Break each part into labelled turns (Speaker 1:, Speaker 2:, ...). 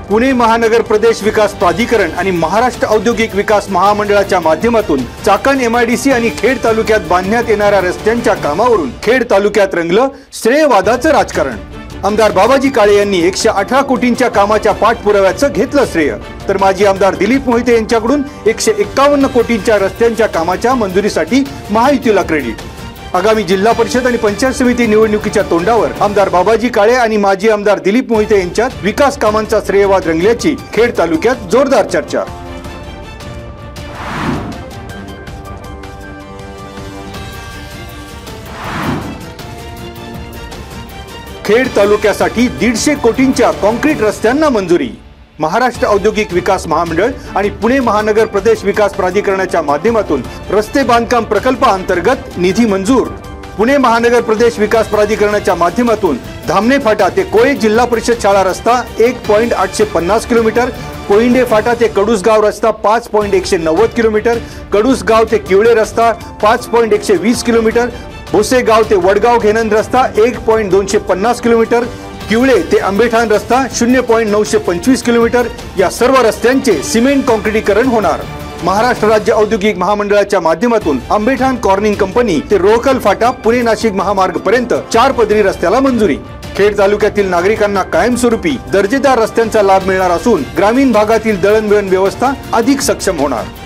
Speaker 1: पुणे महानगर प्रदेश विकास प्राधिकरण आणि महाराष्ट्र औद्योगिक विकास महामंडळाच्या माध्यमातून चाकण MIDC आणि खेड तालुक्यात बांधण्यात येणाऱ्या रस्त्यांच्या कामावरून खेड तालुक्यात रंगलं श्रेयवादाचं राजकारण। आमदार बाबाजी काळे यांनी 118 कोटींच्या कामाच्या पाठपुराव्याचं घेतलं श्रेय, तर माजी आमदार दिलीप मोहिते यांच्याकडून 151 कोटींच्या रस्त्यांच्या कामाच्या मंजुरीसाठी महायुतीला क्रेडिट। आगामी जिल्हा परिषद आणि पंचायत समिती निवडणुकीच्या तोंडावर आमदार बाबाजी काळे आणि माजी आमदार दिलीप मोहिते यांच्यात विकास कामांचा श्रेयवाद रंगल्याची खेड तालुक्यात जोरदार चर्चा। खेड तालुक्यासाठी 150 कोटींच्या कॉन्क्रीट रस्त्यांना मंजुरी। महाराष्ट्र औद्योगिक विकास महामंडळ आणि पुणे महानगर प्रदेश विकास प्राधिकरणाच्या माध्यमातून रस्ते बांधकाम प्रकल्पाअंतर्गत निधी मंजूर। पुणे महानगर प्रदेश विकास प्राधिकरणाच्या माध्यमातून धामणे फाटा ते कोळे जिल्हा परिषद शाळा रस्ता 1.850 किलोमीटर, कोइंडे फाटा ते कडुसगाव रस्ता 5.190 किलोमीटर, कडुसगाव ते किवळे रस्ता 5.120 किलोमीटर, भोसेगाव ते वडगाव घेनंद रस्ता 1.250 किलोमीटर, किवळे ते आंबेठाण रस्ता 0.925 किलोमीटर या सर्व रस्त्यांचे सिमेंट कॉन्क्रिटीकरण होणार। महाराष्ट्र राज्य औद्योगिक महामंडळाच्या माध्यमातून आंबेठाण कॉर्निंग कंपनी ते रोकल फाटा पुणे नाशिक महामार्ग पर्यंत 4 पदरी रस्त्याला मंजुरी। खेड तालुक्यातील नागरिकांना कायमस्वरूपी दर्जेदार रस्त्यांचा लाभ मिळणार असून ग्रामीण भागातील दळणवळण व्यवस्था अधिक सक्षम होणार।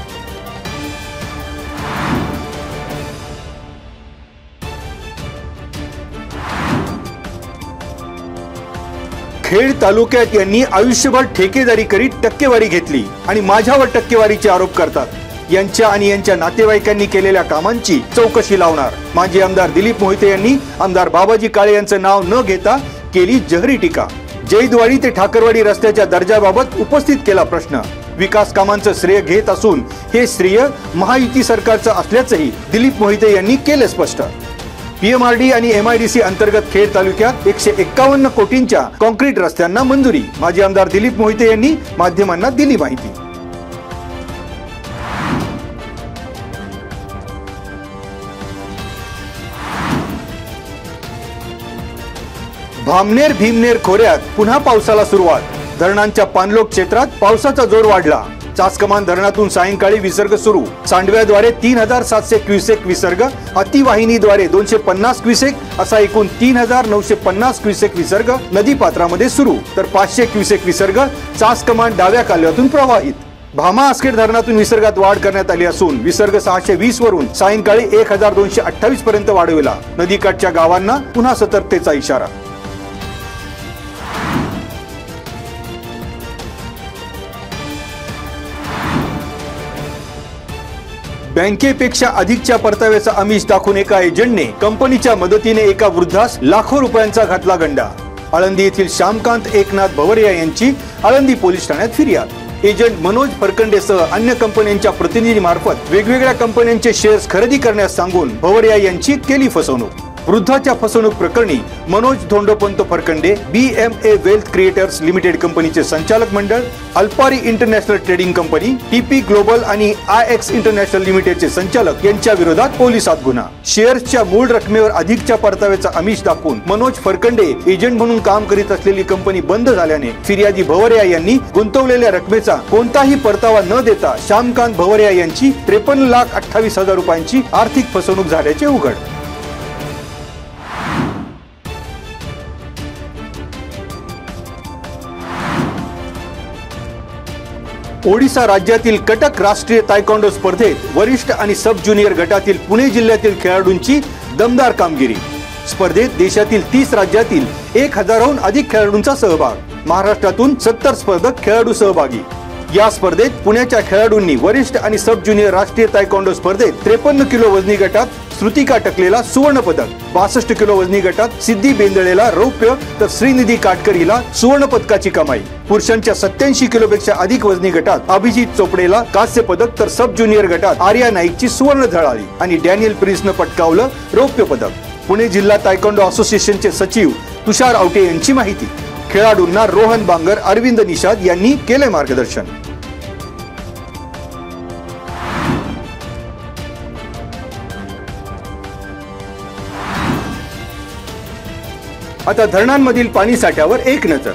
Speaker 1: खेड तालुक्यात यांनी आयुष्यभर ठेकेदारी करीत टक्केवारी घेतली आणि माझ्यावर टक्केवारीचे आरोप करतात। यांच्या आणि यांच्या नातेवाईकांनी केलेल्या कामांची चौकशी लावणार। माजी आमदार दिलीप मोहिते यांनी आमदार बाबाजी काळे यांचं नाव न घेता केली जहरी टीका। जैदवाडी ते ठाकरवाडी रस्त्याच्या दर्जाबाबत उपस्थित केला प्रश्न। विकास कामांचं श्रेय घेत असून हे श्रेय महायुती सरकारचं असल्याचंही दिलीप मोहिते यांनी केले स्पष्ट। PMRD आणि MIDC अंतर्गत खेड तालुक्यात 151 कोटींच्या कॉन्क्रीट रस्त्यांना मंजुरी। माजी आमदार दिलीप मोहिते यांनी माध्यमांना दिली माहिती। भामनेर भीमनेर खोऱ्यात पुन्हा पावसाला सुरुवात। धरणांच्या पाणलोट क्षेत्रात पावसाचा जोर वाढला। चासकमान धरणातून सायंकाळी विसर्ग सुरू। सांडव्याद्वारे 3700 क्युसेक विसर्ग, अतिवाहिनीद्वारे 250 क्युसेक असा एकूण 3950 क्युसेक विसर्ग नदीपात्रामध्ये सुरू, तर 500 क्युसेक विसर्ग चासकमान डाव्या कालव्यातून प्रवाहित। भामा आसखेड धरणातून विसर्गात वाढ करण्यात आली असून विसर्ग 620 वरून सायंकाळी 1228 पर्यंत वाढविला। नदीकाठच्या गावांना पुन्हा सतर्कतेचा इशारा। बँकेपेक्षा अधिकच्या परताव्याचा आमिष दाखवून एका एजंटने कंपनीच्या मदतीने एका वृद्धास लाखो रुपयांचा घातला गंडा। आळंदी येथील श्यामकांत एकनाथ भवरिया यांची आळंदी पोलीस ठाण्यात फिर्याद। एजंट मनोज फरकंडेसह अन्य कंपन्यांच्या प्रतिनिधीमार्फत वेगवेगळ्या कंपन्यांचे शेअर्स खरेदी करण्यास सांगून भवरिया यांची केली फसवणूक। वृद्धाच्या फसवणूक प्रकरणी Manoj Dhondopant Pharkande, BMA wealth creators limited कंपनीचे संचालक मंडळ, Alpari international trading company, TP global आणि IX इंटरनॅशनल लिमिटेडचे संचालक यांच्या विरोधात पोलिसात गुन्हा। शेअर्सच्या मूळ रकमेवर अधिकच्या परताव्याचा आमिष दाखवून मनोज फरकंडे एजंट म्हणून काम करीत असलेली कंपनी बंद झाल्याने फिर्यादी भवरिया यांनी गुंतवलेल्या रकमेचा कोणताही परतावा न देता श्यामकांत भवरिया यांची 53,28,000 रुपयांची आर्थिक फसवणूक झाल्याचे उघड। ओडिशा राज्यातील कटक राष्ट्रीय तायक्वांडो स्पर्धेत वरिष्ठ आणि सब ज्युनियर गटातील पुणे जिल्ह्यातील खेळाडूंची दमदार कामगिरी। स्पर्धेत देशातील 30 राज्यातील 1000हून अधिक खेळाडूंचा सहभाग। महाराष्ट्रातून 70 स्पर्धक खेळाडू सहभागी। या स्पर्धेत पुण्याच्या खेळाडूंनी वरिष्ठ आणि सब ज्युनियर राष्ट्रीय तायक्वांडो स्पर्धेत 53 किलो वजनी गटात श्रुतिका टकलेला सुवर्ण पदक, 62 किलो वजनी गटात सिद्धी बेंदळेला रौप्य तर श्रीनिधी काटकर हिला सुवर्ण पदकाची कमाई। पुरुषांच्या 87 किलोपेक्षा अधिक वजनी गटात अभिजित चोपडेला कांस्य पदक तर सब ज्युनियर गटात आर्या नाईकची सुवर्ण झळाळी आणि डॅनियल प्रिन्सनं पटकावलं रौप्य पदक। पुणे जिल्हा तायक्वांडो असोसिएशनचे सचिव तुषार आवटे यांची माहिती। खेळाडूंना रोहन बांगर, अरविंद निषाद यांनी केले मार्गदर्शन। आता धरणांमधील पाणी साठ्यावर एक नजर।